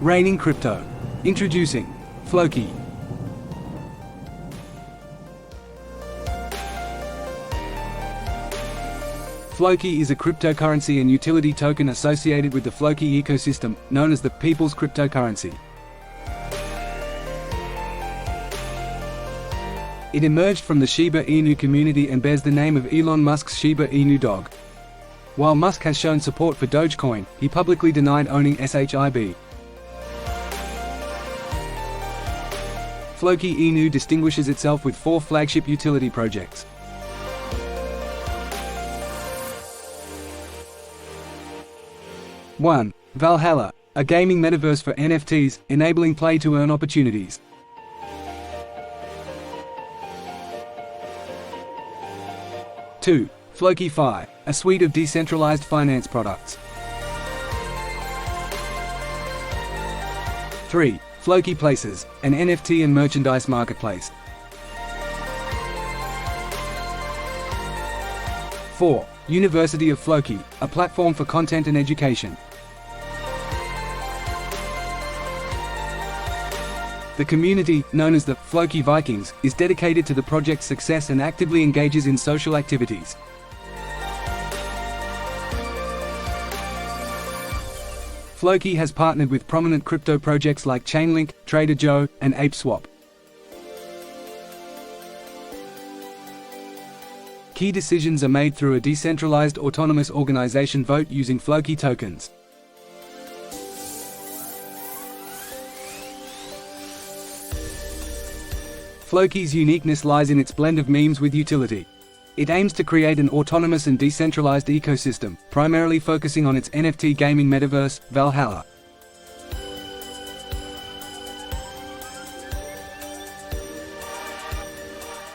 Raining crypto. Introducing Floki. Floki is a cryptocurrency and utility token associated with the Floki ecosystem, known as the people's cryptocurrency. It emerged from the Shiba Inu community and bears the name of Elon Musk's Shiba Inu dog. While Musk has shown support for Dogecoin, he publicly denied owning SHIB. Floki Inu distinguishes itself with 4 flagship utility projects. One, Valhalla, a gaming metaverse for NFTs, enabling play-to-earn opportunities. 2. Floki, a suite of decentralized finance products. 3. Floki Places, an NFT and merchandise marketplace. 4. University of Floki, a platform for content and education. The community, known as the Floki Vikings, is dedicated to the project's success and actively engages in social activities. Floki has partnered with prominent crypto projects like Chainlink, Trader Joe, and ApeSwap. Key decisions are made through a decentralized autonomous organization vote using Floki tokens. Floki's uniqueness lies in its blend of memes with utility. It aims to create an autonomous and decentralized ecosystem, primarily focusing on its NFT gaming metaverse, Valhalla.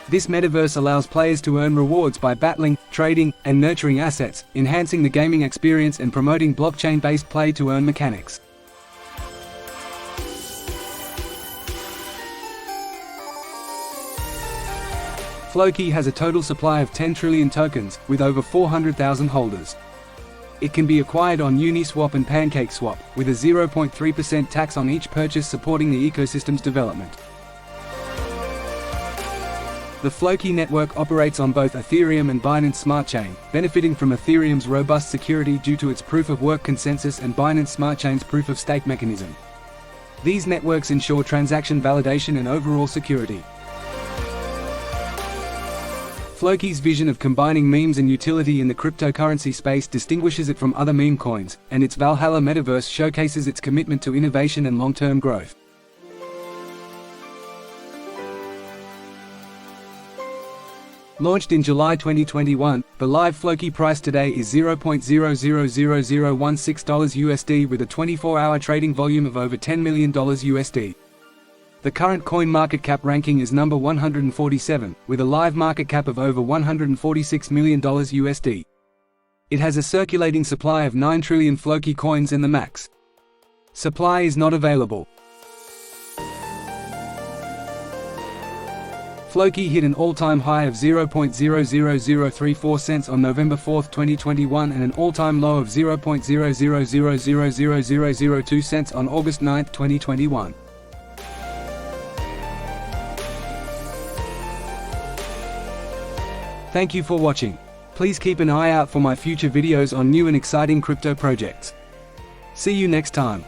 This metaverse allows players to earn rewards by battling, trading, and nurturing assets, enhancing the gaming experience and promoting blockchain-based play-to-earn mechanics. Floki has a total supply of 10 trillion tokens, with over 400,000 holders. It can be acquired on Uniswap and PancakeSwap, with a 0.3% tax on each purchase, supporting the ecosystem's development. The Floki network operates on both Ethereum and Binance Smart Chain, benefiting from Ethereum's robust security due to its proof-of-work consensus and Binance Smart Chain's proof-of-stake mechanism. These networks ensure transaction validation and overall security. Floki's vision of combining memes and utility in the cryptocurrency space distinguishes it from other meme coins, and its Valhalla metaverse showcases its commitment to innovation and long-term growth. Launched in July 2021, the live Floki price today is $0.000016 USD with a 24-hour trading volume of over $10 million USD. The current coin market cap ranking is number 147, with a live market cap of over $146 million USD. It has a circulating supply of 9 trillion Floki coins and the max supply is not available. Floki hit an all-time high of 0.00034 cents on November 4, 2021 and an all-time low of 0.0000002 cents on August 9, 2021. Thank you for watching. Please keep an eye out for my future videos on new and exciting crypto projects. See you next time.